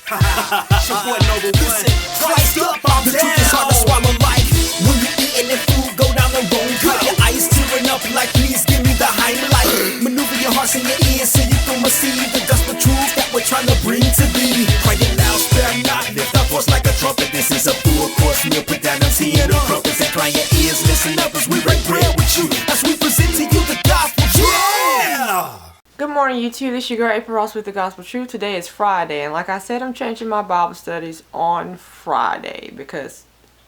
It's your boy Noble One. Christ up, I'm down. The truth is hard to swallow like when you're eating and food go down the wrong cut. Your eyes tearing up like please give me the highlight. Maneuver your hearts and your ears so you can receive the gospel truth that we're trying to bring to thee. Cry it loud, spare not, lift our voice like a trumpet. This is a full course meal, put down them tea and the crumpets. Incline your ears, listen up as we break bread with you, as we present to you the gospel truth. Yeah! Good morning, YouTube. This is your girl April Ross with the Gospel Truth. Today is Friday, and like I said, I'm changing my Bible studies on Friday because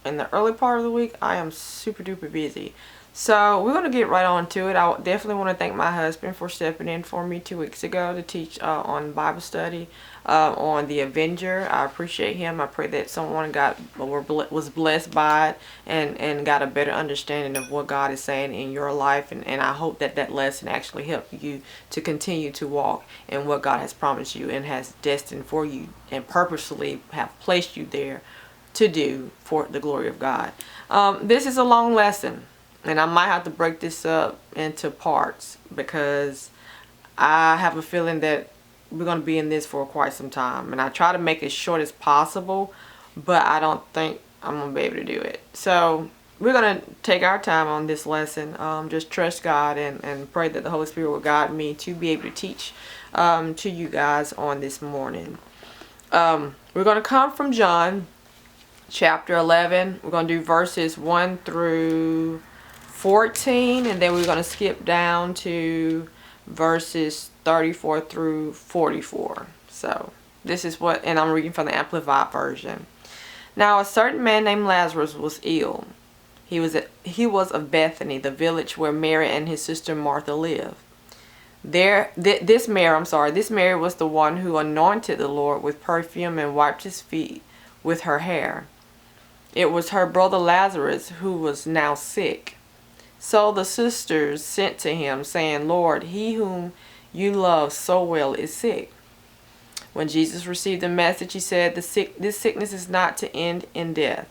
in the early part of the week, I am super duper busy. So we're going to get right on to it. I definitely want to thank my husband for stepping in for me 2 weeks ago to teach on Bible study on the Avenger. I appreciate him. I pray that someone was blessed by it and got a better understanding of what God is saying in your life. And I hope that that lesson actually helped you to continue to walk in what God has promised you and has destined for you and purposely have placed you there to do for the glory of God. This is a long lesson. And I might have to break this up into parts because I have a feeling that we're going to be in this for quite some time. And I try to make it as short as possible, but I don't think I'm going to be able to do it. So we're going to take our time on this lesson. Just trust God and pray that the Holy Spirit will guide me to be able to teach to you guys on this morning. We're going to come from John chapter 11. We're going to do verses 1 through 14, and then we're going to skip down to verses 34 through 44. So this is what, and I'm reading from the Amplified Version. Now a certain man named Lazarus was ill. He was of Bethany, the village where Mary and his sister Martha lived. This Mary was the one who anointed the Lord with perfume and wiped his feet with her hair. It was her brother Lazarus who was now sick. So the sisters sent to him, saying, Lord, he whom you love so well is sick. When Jesus received the message, he said, this sickness is not to end in death,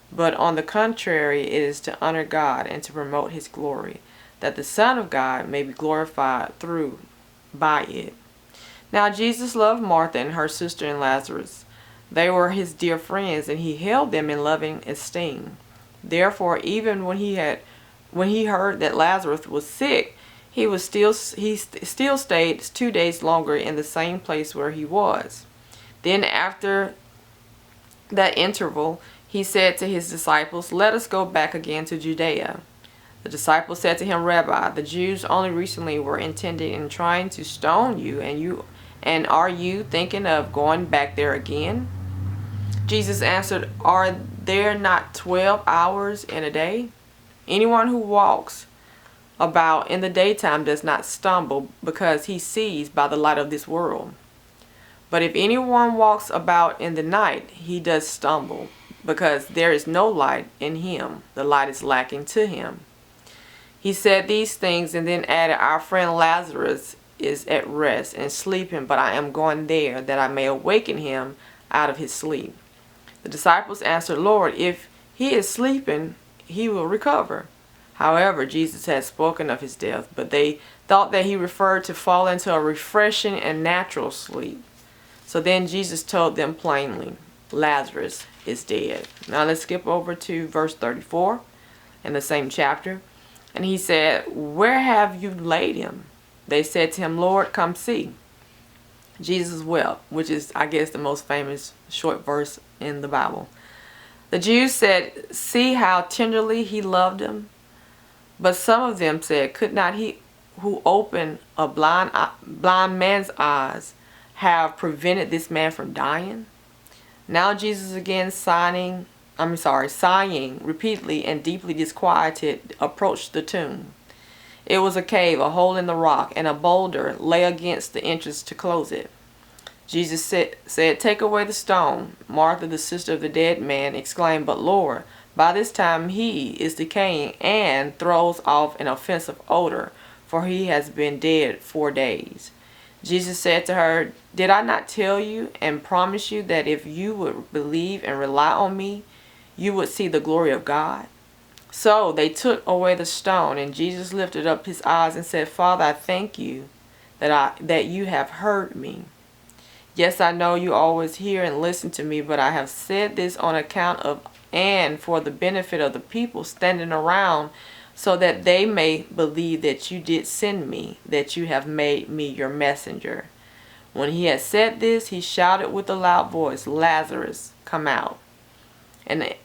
but on the contrary, it is to honor God and to promote his glory, that the Son of God may be glorified by it. Now Jesus loved Martha and her sister and Lazarus. They were his dear friends, and he held them in loving esteem. Therefore, even when he heard that Lazarus was sick, he still stayed 2 days longer in the same place where he was. Then after that interval, he said to his disciples, let us go back again to Judea. The disciples said to him, Rabbi, the Jews only recently were intending and trying to stone you, and are you thinking of going back there again? Jesus answered, are there not 12 hours in a day? Anyone who walks about in the daytime does not stumble because he sees by the light of this world. But if anyone walks about in the night, he does stumble because there is no light in him. The light is lacking to him. He said these things and then added, our friend Lazarus is at rest and sleeping, but I am going there that I may awaken him out of his sleep. The disciples answered, Lord, if he is sleeping, he will recover. However, Jesus had spoken of his death, but they thought that he referred to fall into a refreshing and natural sleep. So then Jesus told them plainly, Lazarus is dead. Now let's skip over to verse 34 in the same chapter. And he said, where have you laid him? They said to him, Lord, come see. Jesus wept, which is, I guess, the most famous short verse in the Bible. The Jews said, see how tenderly he loved him. But some of them said, could not he who opened a blind man's eyes have prevented this man from dying? Now Jesus again sighing repeatedly and deeply disquieted, approached the tomb. It was a cave, a hole in the rock, and a boulder lay against the entrance to close it. Jesus said, take away the stone. Martha, the sister of the dead man, exclaimed, but Lord, by this time he is decaying and throws off an offensive odor, for he has been dead 4 days. Jesus said to her, did I not tell you and promise you that if you would believe and rely on me, you would see the glory of God? So they took away the stone, and Jesus lifted up his eyes and said, Father, I thank you that you have heard me. Yes, I know you always hear and listen to me, but I have said this on account of and for the benefit of the people standing around, so that they may believe that you did send me, that you have made me your messenger." When he had said this, he shouted with a loud voice, "Lazarus, come out." And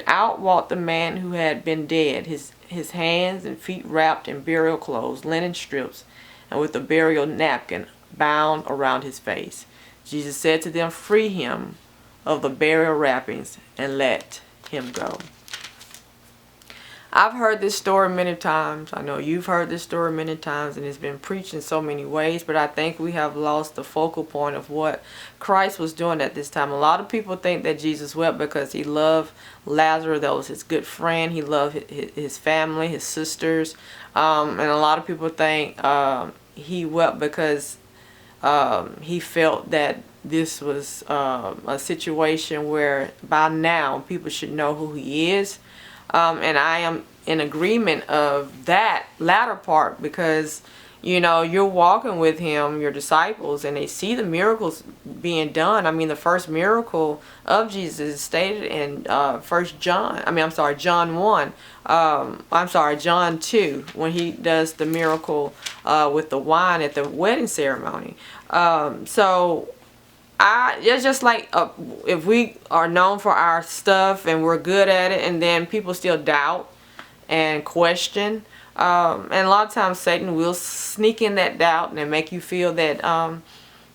out walked the man who had been dead, his hands and feet wrapped in burial clothes, linen strips, and with a burial napkin bound around his face. Jesus said to them, "Free him of the burial wrappings and let him go." I've heard this story many times. I know you've heard this story many times, and it's been preached in so many ways, but I think we have lost the focal point of what Christ was doing at this time. A lot of people think that Jesus wept because he loved Lazarus. That was his good friend. He loved his family, his sisters. And a lot of people think he wept because he felt that this was a situation where by now people should know who he is. And I am in agreement of that latter part, because you're walking with him, your disciples, and they see the miracles being done. I mean, the first miracle of Jesus is stated in John 1. John 2, when he does the miracle with the wine at the wedding ceremony. It's just like if we are known for our stuff and we're good at it, and then people still doubt and question, and a lot of times Satan will sneak in that doubt and make you feel that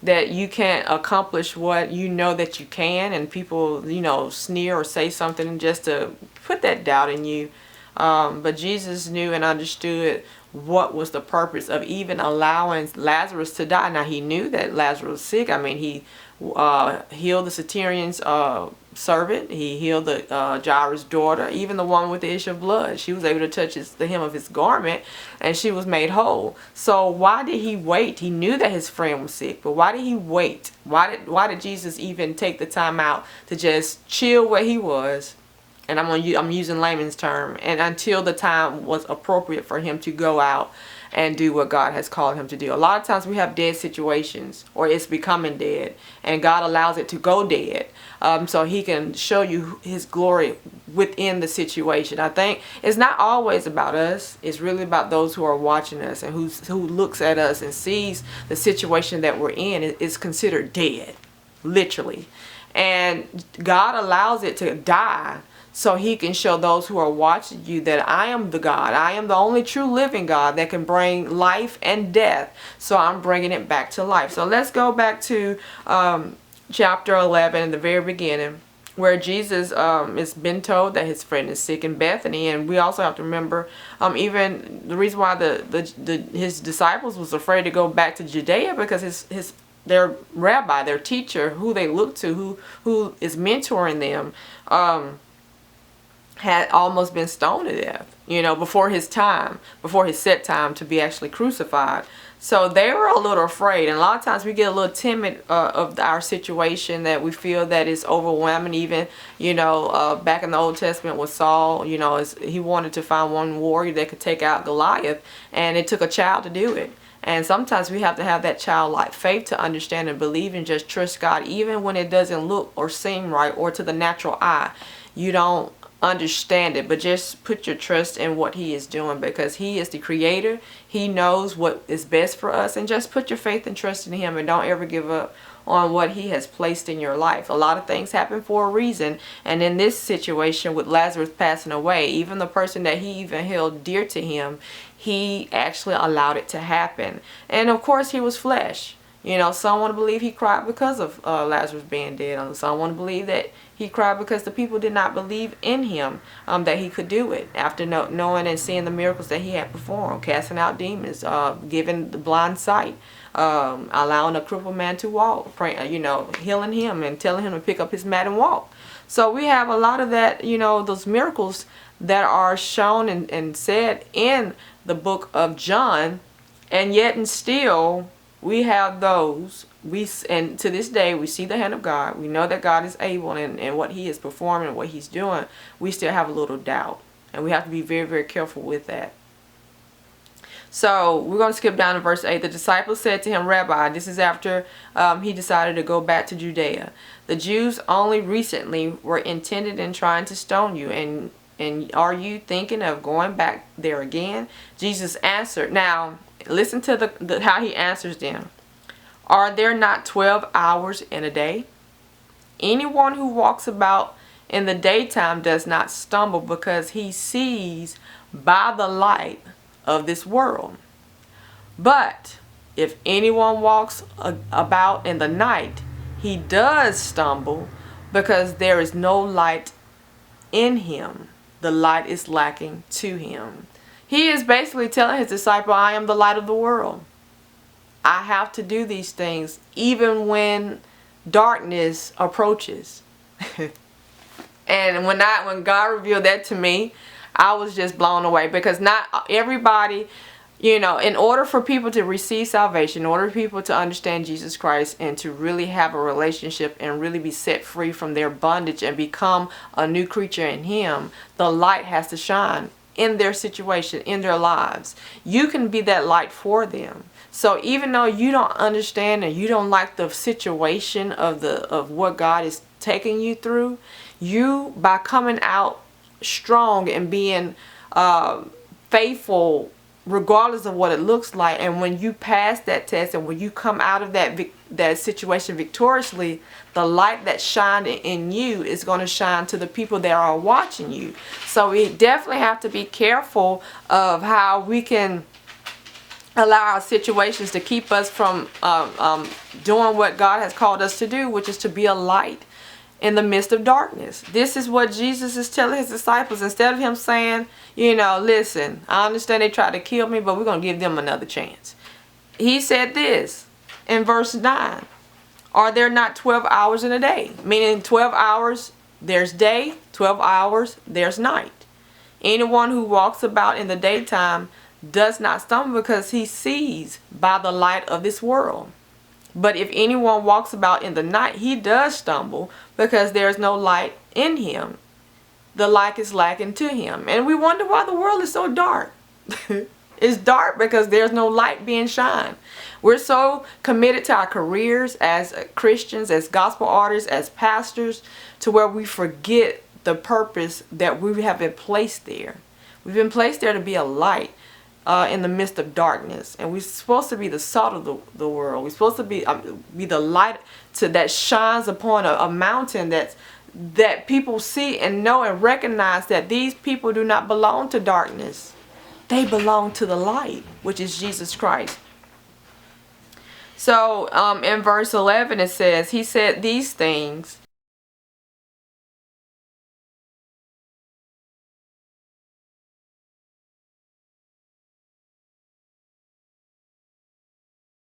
that you can't accomplish what you know that you can, and people sneer or say something just to put that doubt in you. But Jesus knew and understood what was the purpose of even allowing Lazarus to die. Now, he knew that Lazarus was sick. I mean, he healed the centurion's servant. He healed the Jairus' daughter, even the woman with the issue of blood. She was able to touch the hem of his garment, and she was made whole. So why did he wait? He knew that his friend was sick, but why did he wait? Why did Jesus even take the time out to just chill where he was? And I'm using layman's term, and until the time was appropriate for him to go out and do what God has called him to do. A lot of times we have dead situations, or it's becoming dead, and God allows it to go dead, so he can show you his glory within the situation. I think it's not always about us. It's really about those who are watching us, and who looks at us and sees the situation that we're in is considered dead, literally. And God allows it to die so he can show those who are watching you that I am the God. I am the only true living God that can bring life and death. So I'm bringing it back to life. So let's go back to chapter 11 in the very beginning, where Jesus has been told that his friend is sick in Bethany. And we also have to remember even the reason why his disciples was afraid to go back to Judea, because their rabbi, their teacher, who they look to, who is mentoring them, had almost been stoned to death, before his set time to be actually crucified. So they were a little afraid, and a lot of times we get a little timid of our situation, that we feel that it's overwhelming. Even back in the Old Testament with Saul, he wanted to find one warrior that could take out Goliath, and it took a child to do it. And sometimes we have to have that childlike faith to understand and believe and just trust God, even when it doesn't look or seem right, or to the natural eye you don't understand it, but just put your trust in what he is doing, because he is the creator. He knows what is best for us, and just put your faith and trust in him, and don't ever give up on what he has placed in your life. A lot of things happen for a reason, and in this situation with Lazarus passing away, even the person that he even held dear to him, he actually allowed it to happen. And of course, he was flesh. Some want to believe he cried because of Lazarus being dead. Some want to believe that he cried because the people did not believe in him, that he could do it, after knowing and seeing the miracles that he had performed, casting out demons, giving the blind sight, allowing a crippled man to walk, healing him and telling him to pick up his mat and walk. So we have a lot of that, those miracles that are shown and said in the book of John, and yet and still we have those. And to this day, we see the hand of God. We know that God is able, and what he is performing, what he's doing, we still have a little doubt. And we have to be very, very careful with that. So we're going to skip down to verse 8. The disciples said to him, Rabbi, this is after he decided to go back to Judea. The Jews only recently were intended in trying to stone you, and are you thinking of going back there again? Jesus answered. Now, listen to how he answers them. Are there not 12 hours in a day? Anyone who walks about in the daytime does not stumble because he sees by the light of this world. But if anyone walks about in the night, he does stumble because there is no light in him. The light is lacking to him. He is basically telling his disciple, I am the light of the world. I have to do these things even when darkness approaches. And when God revealed that to me, I was just blown away, because not everybody, in order for people to receive salvation, in order for people to understand Jesus Christ and to really have a relationship and really be set free from their bondage and become a new creature in Him, the light has to shine in their situation, in their lives. You can be that light for them. So even though you don't understand and you don't like the situation of what God is taking you through, you, by coming out strong and being faithful regardless of what it looks like, and when you pass that test and when you come out of that situation victoriously, the light that shined in you is going to shine to the people that are watching you. So we definitely have to be careful of how we can allow our situations to keep us from doing what God has called us to do, which is to be a light in the midst of darkness. This is what Jesus is telling his disciples. Instead of him saying, listen, I understand they tried to kill me, but we're going to give them another chance. He said this in verse 9. Are there not 12 hours in a day? Meaning 12 hours there's day, 12 hours there's night. Anyone who walks about in the daytime does not stumble because he sees by the light of this world. But if anyone walks about in the night, he does stumble because there is no light in him. The light is lacking to him. And we wonder why the world is so dark. It's dark because there's no light being shined. We're so committed to our careers as Christians, as gospel artists, as pastors, to where we forget the purpose that we have been placed there. We've been placed there to be a light in the midst of darkness, and we're supposed to be the salt of the world. We're supposed to be the light that shines upon a mountain that people see and know and recognize that these people do not belong to darkness. They belong to the light, which is Jesus Christ. So in verse 11 it says, he said these things